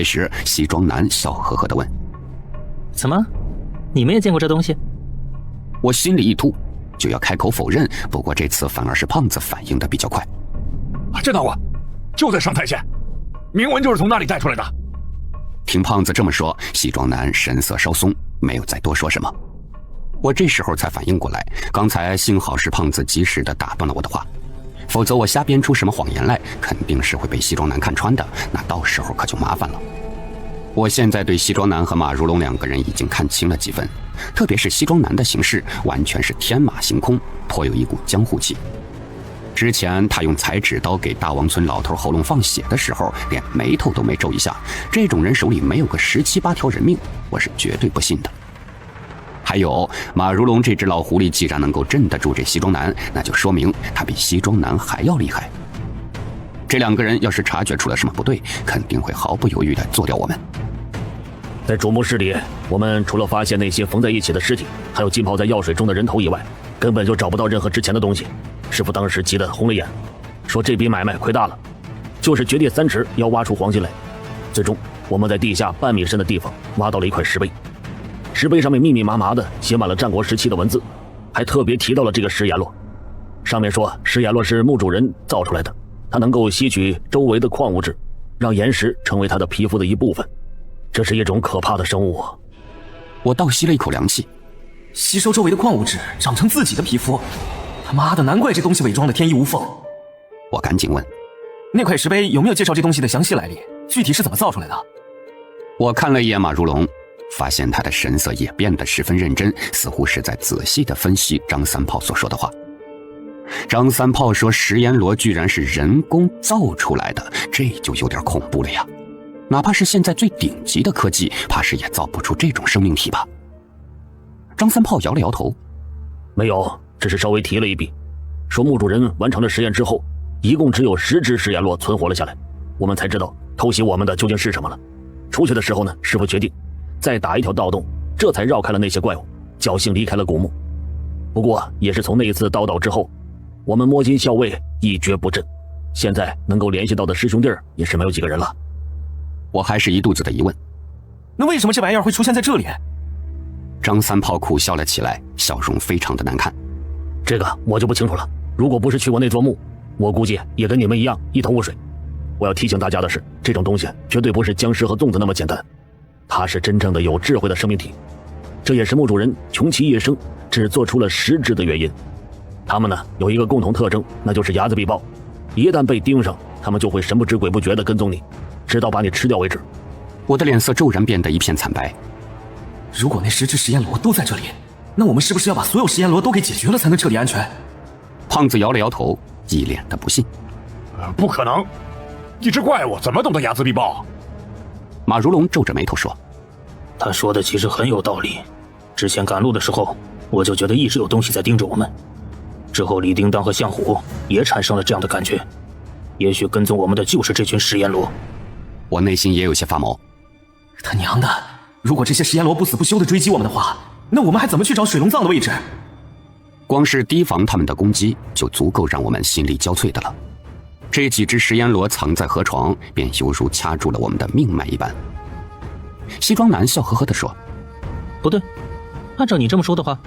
这时，西装男笑呵呵地问：“怎么，你们也见过这东西？”我心里一突，就要开口否认，不过这次反而是胖子反应得比较快。见到过，就在上太县，铭文就是从那里带出来的。听胖子这么说，西装男神色稍松，没有再多说什么。我这时候才反应过来，刚才幸好是胖子及时地打断了我的话，否则我瞎编出什么谎言来，肯定是会被西装男看穿的，那到时候可就麻烦了。我现在对西装男和马如龙两个人已经看清了几分，特别是西装男的行事完全是天马行空，颇有一股江湖气。之前他用裁纸刀给大王村老头喉咙放血的时候，连眉头都没皱一下，这种人手里没有个17、8条人命，我是绝对不信的。还有马如龙这只老狐狸既然能够镇得住这西装男，那就说明他比西装男还要厉害。这两个人要是察觉出了什么不对，肯定会毫不犹豫地做掉我们。在主墓室里，我们除了发现那些缝在一起的尸体，还有浸泡在药水中的人头以外，根本就找不到任何值钱的东西。师傅当时急得红了眼，说这笔买卖亏大了，就是掘地3尺要挖出黄金来。最终我们在地下半米深的地方挖到了一块石碑，石碑上面密密麻麻的写满了战国时期的文字，还特别提到了这个石阎罗。上面说石阎罗是墓主人造出来的，它能够吸取周围的矿物质，让岩石成为它的皮肤的一部分。这是一种可怕的生物啊！我倒吸了一口凉气，吸收周围的矿物质，长成自己的皮肤。他妈的，难怪这东西伪装的天衣无缝。我赶紧问：“那块石碑有没有介绍这东西的详细来历？具体是怎么造出来的？”我看了一眼马如龙，发现他的神色也变得十分认真，似乎是在仔细地分析张三炮所说的话。张三炮说石阎罗居然是人工造出来的，这就有点恐怖了呀！哪怕是现在最顶级的科技，怕是也造不出这种生命体吧？张三炮摇了摇头：“没有，只是稍微提了一笔，说墓主人完成了实验之后，一共只有10只石阎罗存活了下来。我们才知道偷袭我们的究竟是什么了。出去的时候呢，师傅决定再打一条盗洞，这才绕开了那些怪物，侥幸离开了古墓。不过也是从那一次叨叨之后，我们摸金校尉一蹶不振，现在能够联系到的师兄弟也是没有几个人了。”我还是一肚子的疑问，那为什么这玩意儿会出现在这里？张三炮苦笑了起来，笑容非常的难看。这个我就不清楚了，如果不是去过那座墓，我估计也跟你们一样一头雾水。我要提醒大家的是，这种东西绝对不是僵尸和粽子那么简单，它是真正的有智慧的生命体。这也是墓主人穷其一生只做出了10只的原因。他们呢有一个共同特征，那就是睚眦必报，一旦被盯上，他们就会神不知鬼不觉地跟踪你，直到把你吃掉为止。我的脸色骤然变得一片惨白。如果那10只石阎罗都在这里，那我们是不是要把所有石阎罗都给解决了才能彻底安全？胖子摇了摇头，一脸的不信。不可能，一只怪物怎么懂得睚眦必报？马如龙皱着眉头说：“他说的其实很有道理。之前赶路的时候，我就觉得一直有东西在盯着我们。之后李叮当和向虎也产生了这样的感觉，也许跟踪我们的就是这群石阎罗。”我内心也有些发毛。他娘的！如果这些石阎罗不死不休地追击我们的话，那我们还怎么去找水龙藏的位置？光是提防他们的攻击，就足够让我们心力交瘁的了。这几只石阎罗藏在河床，便犹如掐住了我们的命脉一般。西装男笑呵呵地说：“不对，按照你这么说的话，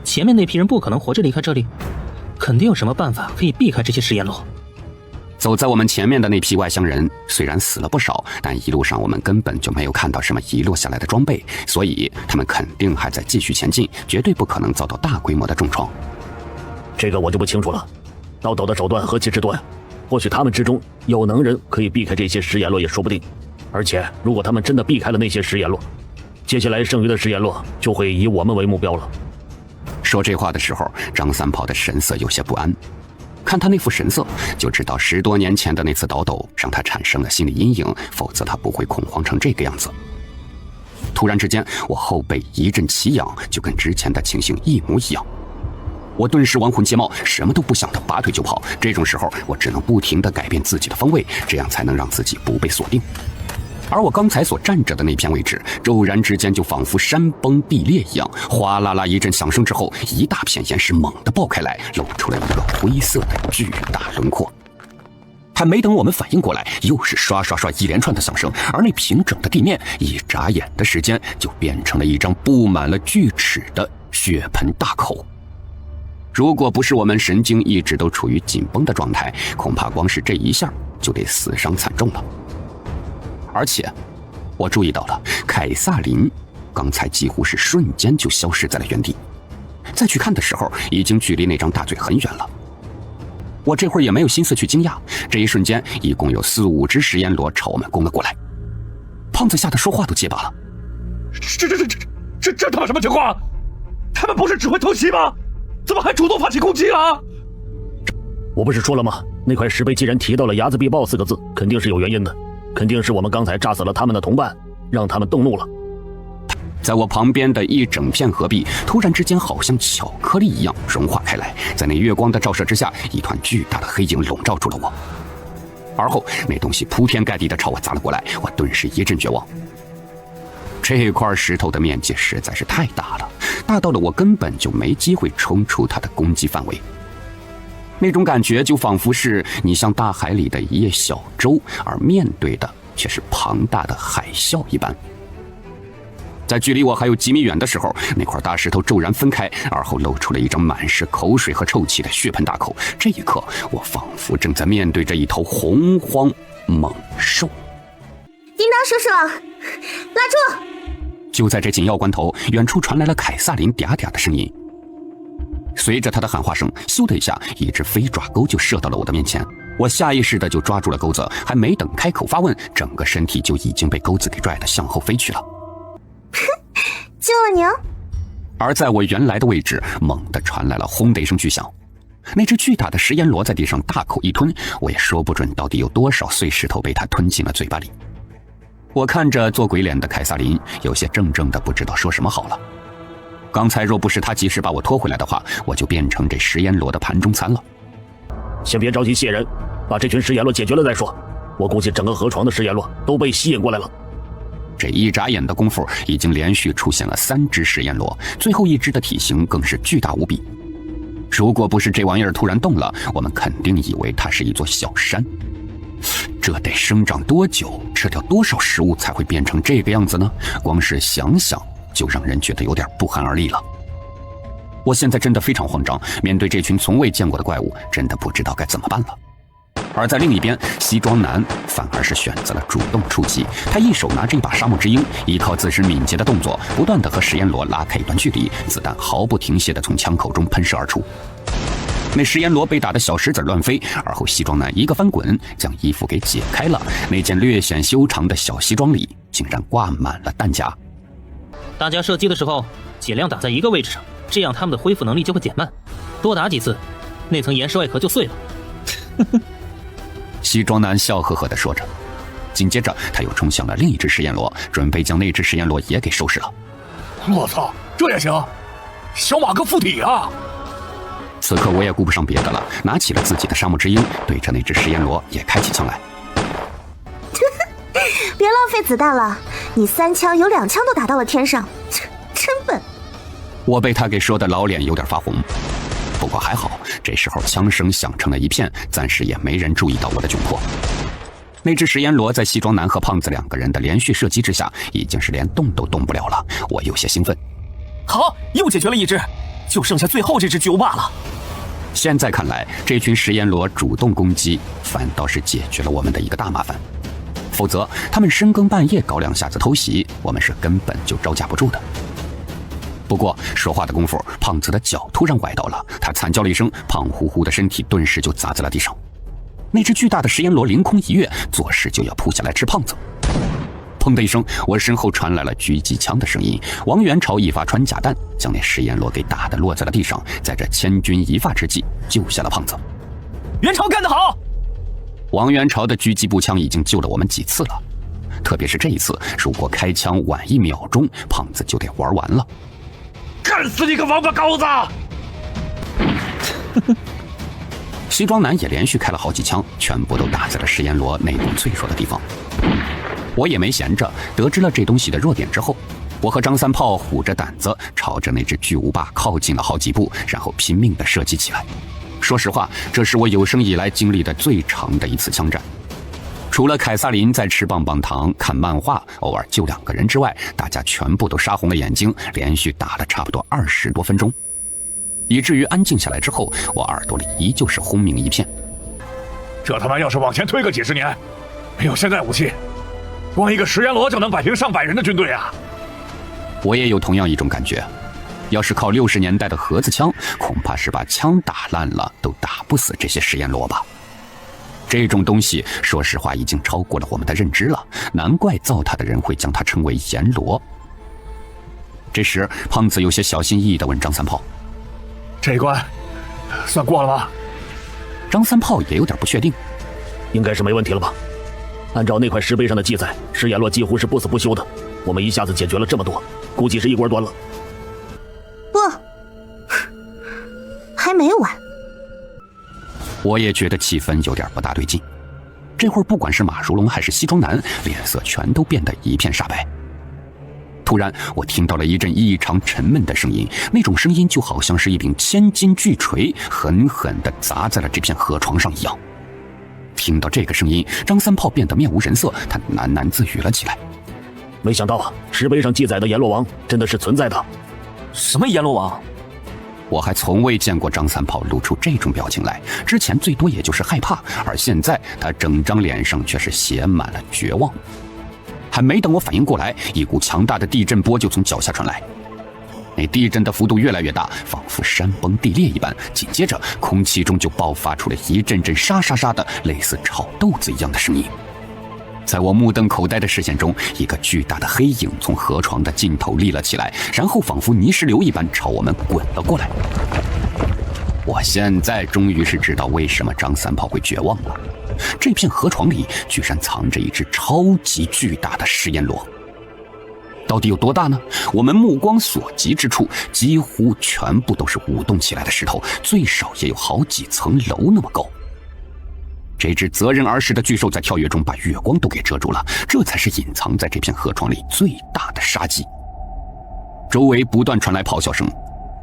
前面那批人不可能活着离开这里，肯定有什么办法可以避开这些石阎罗。”走在我们前面的那批外乡人虽然死了不少，但一路上我们根本就没有看到什么遗落下来的装备，所以他们肯定还在继续前进，绝对不可能遭到大规模的重创。这个我就不清楚了，盗斗的手段何其之多呀！或许他们之中有能人可以避开这些石阎罗也说不定。而且如果他们真的避开了那些石阎罗，接下来剩余的石阎罗就会以我们为目标了。说这话的时候，张三炮的神色有些不安。看他那副神色，就知道10多年前的那次倒斗让他产生了心理阴影，否则他不会恐慌成这个样子。突然之间，我后背一阵奇痒，就跟之前的情形一模一样。我顿时亡魂皆冒，什么都不想的拔腿就跑。这种时候，我只能不停地改变自己的方位，这样才能让自己不被锁定。而我刚才所站着的那片位置，骤然之间就仿佛山崩地裂一样，哗啦啦一阵响声之后，一大片岩石猛地爆开来，露出了一个灰色的巨大轮廓。还没等我们反应过来，又是刷刷刷一连串的响声，而那平整的地面一眨眼的时间就变成了一张布满了锯齿的血盆大口。如果不是我们神经一直都处于紧绷的状态，恐怕光是这一下就得死伤惨重了。而且我注意到了，凯撒琳刚才几乎是瞬间就消失在了原地，再去看的时候已经距离那张大嘴很远了。我这会儿也没有心思去惊讶，这一瞬间一共有4、5只食盐螺朝我们攻了过来。胖子吓得说话都结巴了。这他妈什么情况？他们不是只会偷袭吗？怎么还主动发起攻击了？我不是说了吗？那块石碑既然提到了睚眦必报4个字，肯定是有原因的，肯定是我们刚才炸死了他们的同伴，让他们动怒了。在我旁边的一整片河壁突然之间好像巧克力一样融化开来，在那月光的照射之下，一团巨大的黑影笼罩住了我。而后那东西铺天盖地地朝我砸了过来，我顿时一阵绝望。这块石头的面积实在是太大了，大到了我根本就没机会冲出它的攻击范围。那种感觉就仿佛是你像大海里的一叶小舟，而面对的却是庞大的海啸一般。在距离我还有几米远的时候，那块大石头骤然分开，而后露出了一张满是口水和臭气的血盆大口。这一刻，我仿佛正在面对着一头洪荒猛兽。叮当叔叔，拉住！就在这紧要关头，远处传来了凯撒琳嗲嗲的声音。随着他的喊话声，咻的一下，一只飞爪钩就射到了我的面前。我下意识的就抓住了钩子，还没等开口发问，整个身体就已经被钩子给拽得向后飞去了。救了您！而在我原来的位置，猛地传来了轰的一声巨响，那只巨大的食盐螺在地上大口一吞，我也说不准到底有多少碎石头被它吞进了嘴巴里。我看着做鬼脸的凯撒琳，有些怔怔的不知道说什么好了。刚才若不是他及时把我拖回来的话，我就变成这食盐螺的盘中餐了。先别着急卸人，把这群食盐螺解决了再说。我估计整个河床的食盐螺都被吸引过来了。这一眨眼的功夫，已经连续出现了3只食盐螺，最后一只的体型更是巨大无比。如果不是这玩意儿突然动了，我们肯定以为它是一座小山。这得生长多久，吃掉多少食物才会变成这个样子呢？光是想想就让人觉得有点不寒而栗了。我现在真的非常慌张，面对这群从未见过的怪物，真的不知道该怎么办了。而在另一边，西装男反而是选择了主动出击。他一手拿着一把沙漠之鹰，依靠自身敏捷的动作，不断地和食盐螺拉开一段距离，子弹毫不停歇地从枪口中喷射而出。那食盐螺被打得小石子乱飞，而后西装男一个翻滚，将衣服给解开了。那件略显修长的小西装里，竟然挂满了弹夹。大家射击的时候，尽量打在一个位置上，这样他们的恢复能力就会减慢。多打几次，那层岩石外壳就碎了。西装男笑呵呵地说着，紧接着他又冲向了另一只食盐螺，准备将那只食盐螺也给收拾了。我操，这也行？小马哥附体啊！此刻我也顾不上别的了，拿起了自己的沙漠之鹰，对着那只食盐螺也开起枪来。别浪费子弹了，你3枪有2枪都打到了天上，真笨！我被他给说的老脸有点发红。不过还好，这时候枪声响成了一片，暂时也没人注意到我的窘迫。那只食盐螺在西装男和胖子2个人的连续射击之下，已经是连动都动不了了。我有些兴奋。好，又解决了一只，就剩下最后这只巨无霸了。现在看来，这群食盐螺主动攻击，反倒是解决了我们的一个大麻烦。否则，他们深更半夜搞2下子偷袭，我们是根本就招架不住的。不过说话的功夫，胖子的脚突然崴到了，他惨叫了一声，胖乎乎的身体顿时就砸在了地上。那只巨大的食盐螺凌空一跃，作势就要扑下来吃胖子。砰的一声，我身后传来了狙击枪的声音，王元朝一发穿甲弹将那食盐螺给打得落在了地上，在这千钧一发之际救下了胖子。元朝干得好！王元朝的狙击步枪已经救了我们几次了，特别是这一次，如果开枪晚1秒钟，胖子就得玩完了。干死你个王八羔子！西装男也连续开了好几枪，全部都打在了食盐螺内部脆弱的地方。我也没闲着，得知了这东西的弱点之后，我和张三炮虎着胆子朝着那只巨无霸靠近了好几步，然后拼命地射击起来。说实话，这是我有生以来经历的最长的一次枪战。除了凯撒琳在吃棒棒糖、看漫画，偶尔就2个人之外，大家全部都杀红了眼睛，连续打了差不多20多分钟，以至于安静下来之后，我耳朵里依旧是轰鸣一片。这他妈要是往前推个几十年，没有现在武器，光一个食阎罗就能摆平上百人的军队啊！我也有同样一种感觉，要是靠60年代的盒子枪，恐怕是把枪打烂了都打不死这些食阎罗吧。这种东西说实话已经超过了我们的认知了，难怪造它的人会将它称为阎罗。这时胖子有些小心翼翼地问张三炮：这一关算过了吗？张三炮也有点不确定，应该是没问题了吧？按照那块石碑上的记载，食阎罗几乎是不死不休的，我们一下子解决了这么多，估计是一锅端了。不，还没完。我也觉得气氛有点不大对劲，这会儿不管是马如龙还是西装男，脸色全都变得一片煞白。突然我听到了一阵异常沉闷的声音，那种声音就好像是一柄千斤巨锤狠狠地砸在了这片河床上一样。听到这个声音，张三炮变得面无人色，他喃喃自语了起来：没想到啊，石碑上记载的阎罗王真的是存在的。什么阎罗王？我还从未见过张三炮露出这种表情来，之前最多也就是害怕，而现在他整张脸上却是写满了绝望。还没等我反应过来，一股强大的地震波就从脚下传来，那地震的幅度越来越大，仿佛山崩地裂一般，紧接着空气中就爆发出了一阵阵沙沙沙的类似炒豆子一样的声音。在我目瞪口呆的视线中，一个巨大的黑影从河床的尽头立了起来，然后仿佛泥石流一般朝我们滚了过来。我现在终于是知道为什么张三炮会绝望了，这片河床里居然藏着一只超级巨大的食阎罗。到底有多大呢？我们目光所及之处，几乎全部都是舞动起来的石头，最少也有好几层楼那么高。这只择人而食的巨兽在跳跃中把月光都给遮住了，这才是隐藏在这片河床里最大的杀机。周围不断传来咆哮声，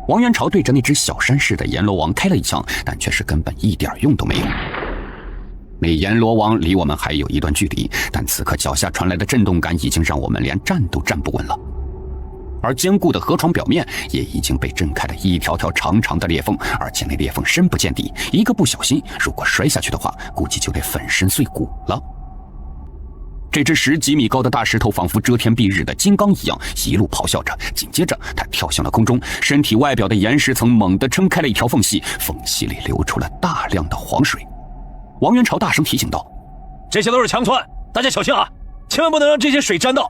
王元朝对着那只小山似的阎罗王开了一枪，但却是根本一点用都没有。那阎罗王离我们还有一段距离，但此刻脚下传来的震动感已经让我们连站都站不稳了。而坚固的河床表面也已经被震开了一条条长长的裂缝，而且那裂缝深不见底，一个不小心，如果摔下去的话，估计就得粉身碎骨了。这只10几米高的大石头仿佛遮天蔽日的金刚一样，一路咆哮着，紧接着它跳向了空中，身体外表的岩石层猛地撑开了一条缝隙，缝隙里流出了大量的黄水。王元朝大声提醒道：这些都是强窜，大家小心啊，千万不能让这些水沾到。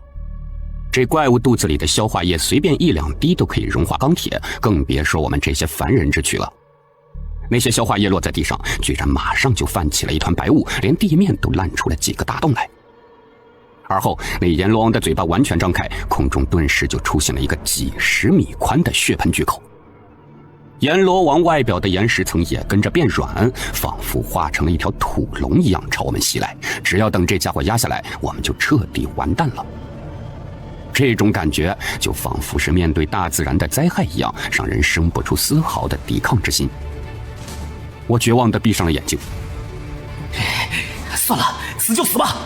这怪物肚子里的消化液随便1、2滴都可以融化钢铁，更别说我们这些凡人之躯了。那些消化液落在地上，居然马上就泛起了一团白雾，连地面都烂出了几个大洞来。而后那阎罗王的嘴巴完全张开，空中顿时就出现了一个几10米宽的血盆巨口。阎罗王外表的岩石层也跟着变软，仿佛化成了一条土龙一样朝我们袭来，只要等这家伙压下来，我们就彻底完蛋了。这种感觉就仿佛是面对大自然的灾害一样，让人生不出丝毫的抵抗之心。我绝望地闭上了眼睛。算了，死就死吧。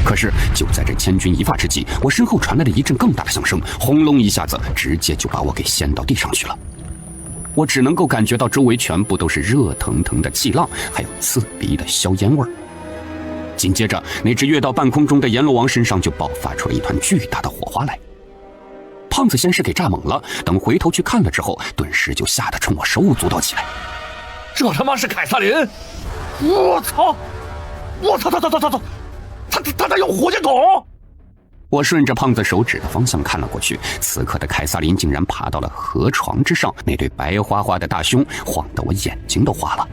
可是就在这千钧一发之际，我身后传来了一阵更大的响声，轰隆一下子，直接就把我给掀到地上去了。我只能够感觉到周围全部都是热腾腾的气浪，还有刺鼻的硝烟味儿。紧接着，那只跃到半空中的阎罗王身上就爆发出了一团巨大的火花来。胖子先是给炸懵了，等回头去看了之后，顿时就吓得冲我手舞足蹈起来。这他妈是凯撒琳！我操！我操！他有火箭筒！我顺着胖子手指的方向看了过去，此刻的凯撒琳竟然爬到了河床之上，那对白花花的大胸晃得我眼睛都花了。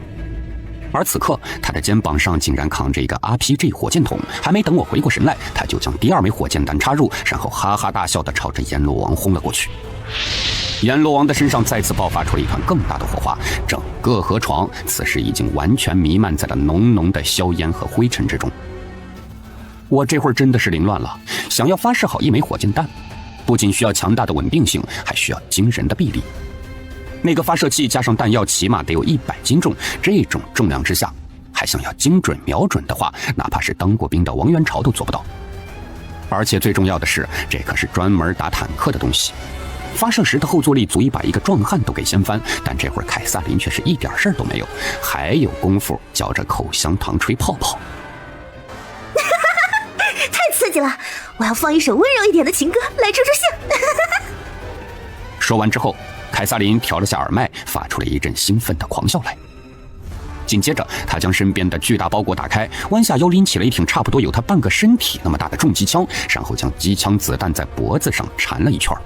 而此刻他的肩膀上竟然扛着一个 RPG 火箭筒，还没等我回过神来，他就将第2枚火箭弹插入，然后哈哈大笑地朝着阎罗王轰了过去。阎罗王的身上再次爆发出了一团更大的火花，整个河床此时已经完全弥漫在了浓浓的硝烟和灰尘之中。我这会儿真的是凌乱了，想要发射好1枚火箭弹，不仅需要强大的稳定性，还需要惊人的臂力。那个发射器加上弹药起码得有100斤重，这种重量之下，还想要精准瞄准的话，哪怕是当过兵的王元朝都做不到。而且最重要的是，这可是专门打坦克的东西，发射时的后坐力足以把一个壮汉都给掀翻，但这会儿凯撒琳却是一点事儿都没有，还有功夫嚼着口香糖吹泡泡。太刺激了，我要放一首温柔一点的情歌来助助兴。说完之后，凯撒琳调了下耳麦，发出了一阵兴奋的狂笑来。紧接着，他将身边的巨大包裹打开，弯下腰拎起了一挺差不多有他半个身体那么大的重机枪，然后将机枪子弹在脖子上缠了一圈。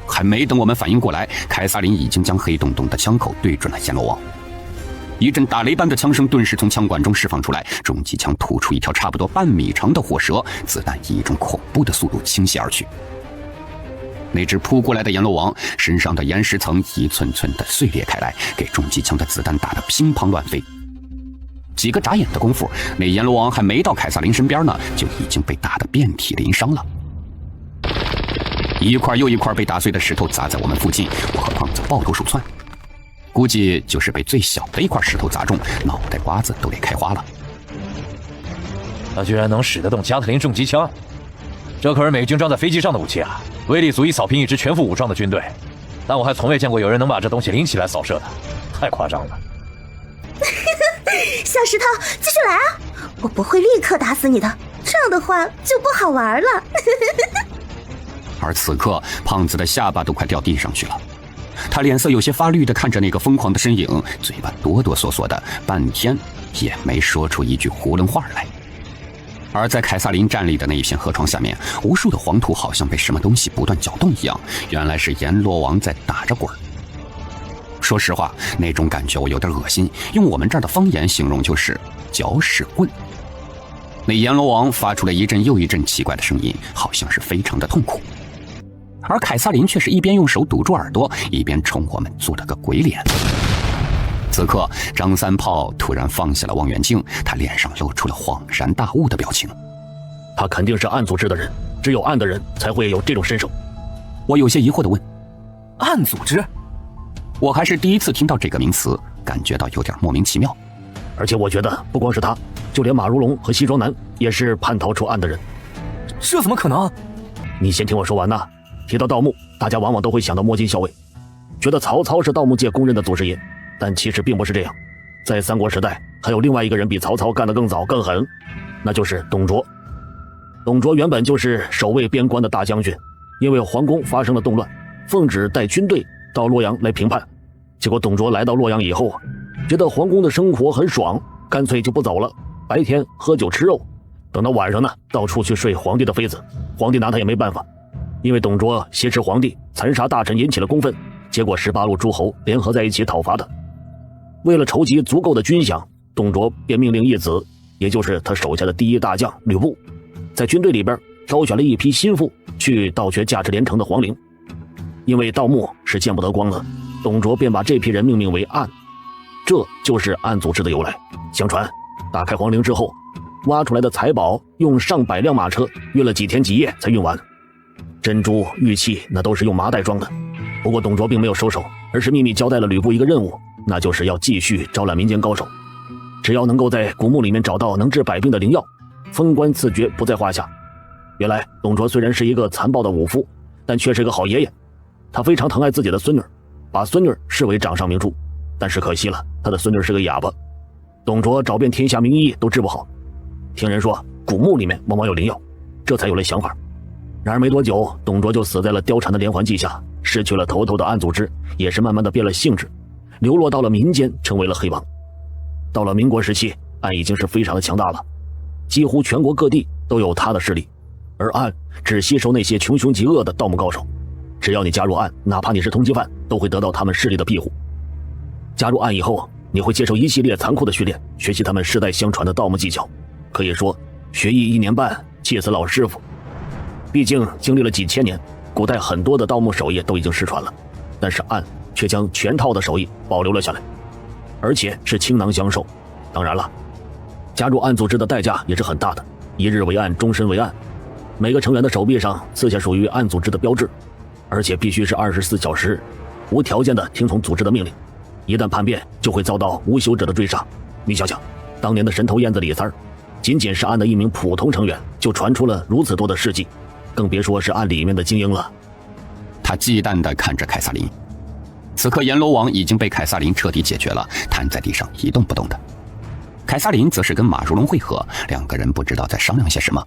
还没等我们反应过来，凯撒琳已经将黑洞洞的枪口对准了阎罗王。一阵打雷般的枪声顿时从枪管中释放出来，重机枪吐出一条差不多半米长的火蛇，子弹以一种恐怖的速度倾泻而去。那只扑过来的阎罗王身上的岩石层一寸寸的碎裂开来，给重机枪的子弹打得乒乓乱飞。几个眨眼的功夫，那阎罗王还没到凯撒琳身边呢，就已经被打得遍体鳞伤了。一块又一块被打碎的石头砸在我们附近，我和胖子抱头鼠窜，估计就是被最小的一块石头砸中，脑袋瓜子都得开花了。他居然能使得动加特林重机枪，这可是美军装在飞机上的武器啊，威力足以扫平一支全副武装的军队。但我还从未见过有人能把这东西拎起来扫射的，太夸张了。小石头，继续来啊！我不会立刻打死你的，这样的话就不好玩了。而此刻，胖子的下巴都快掉地上去了，他脸色有些发绿地看着那个疯狂的身影，嘴巴哆哆嗦嗦的，半天也没说出一句囫囵话来。而在凯撒琳站立的那一片河床下面，无数的黄土好像被什么东西不断搅动一样，原来是阎罗王在打着滚。说实话，那种感觉我有点恶心，用我们这儿的方言形容就是搅屎棍。那阎罗王发出了一阵又一阵奇怪的声音，好像是非常的痛苦。而凯撒琳却是一边用手堵住耳朵，一边冲我们做了个鬼脸。此刻，张三炮突然放下了望远镜，他脸上露出了恍然大悟的表情。他肯定是暗组织的人，只有暗的人才会有这种身手。我有些疑惑地问：暗组织？我还是第一次听到这个名词，感觉到有点莫名其妙。而且我觉得不光是他，就连马如龙和西装男也是叛逃出暗的人。这怎么可能？你先听我说完呐。提到盗墓，大家往往都会想到摸金校尉，觉得曹操是盗墓界公认的祖师爷，但其实并不是这样。在三国时代，还有另外一个人比曹操干得更早更狠，那就是董卓。董卓原本就是守卫边关的大将军，因为皇宫发生了动乱，奉旨带军队到洛阳来平叛。结果董卓来到洛阳以后，觉得皇宫的生活很爽，干脆就不走了，白天喝酒吃肉，等到晚上呢，到处去睡皇帝的妃子，皇帝拿他也没办法。因为董卓挟持皇帝，残杀大臣，引起了公愤，结果18路诸侯联合在一起讨伐他。为了筹集足够的军饷，董卓便命令义子，也就是他手下的第一大将吕布，在军队里边挑选了一批心腹去盗掘价值连城的皇陵。因为盗墓是见不得光的，董卓便把这批人命名为暗，这就是暗组织的由来。相传打开皇陵之后，挖出来的财宝用上百辆马车运了几天几夜才运完，珍珠玉器那都是用麻袋装的。不过董卓并没有收手，而是秘密交代了吕布一个任务，那就是要继续招揽民间高手，只要能够在古墓里面找到能治百病的灵药，封官赐爵不在话下。原来董卓虽然是一个残暴的武夫，但却是个好爷爷，他非常疼爱自己的孙女，把孙女视为掌上明珠。但是可惜了，他的孙女是个哑巴，董卓找遍天下名医都治不好。听人说古墓里面往往有灵药，这才有了想法。然而没多久，董卓就死在了貂蝉的连环计下，失去了头头的暗组织，也是慢慢的变了性质，流落到了民间，成为了黑帮。到了民国时期，暗已经是非常的强大了，几乎全国各地都有他的势力，而暗只吸收那些穷凶极恶的盗墓高手，只要你加入暗，哪怕你是通缉犯，都会得到他们势力的庇护。加入暗以后，你会接受一系列残酷的训练，学习他们世代相传的盗墓技巧，可以说学艺1年半，气死老师傅。毕竟经历了几千年，古代很多的盗墓手艺都已经失传了，但是暗却将全套的手艺保留了下来，而且是倾囊相授。当然了，加入暗组织的代价也是很大的，一日为暗，终身为暗。每个成员的手臂上刺下属于暗组织的标志，而且必须是24小时，无条件的听从组织的命令，一旦叛变就会遭到无休者的追杀。你想想，当年的神头燕子李三儿，仅仅是暗的一名普通成员就传出了如此多的事迹，更别说是暗里面的精英了。他忌惮地看着凯撒琳。此刻阎罗王已经被凯撒琳彻底解决了，瘫在地上一动不动的。凯撒琳则是跟马如龙会合，两个人不知道在商量些什么。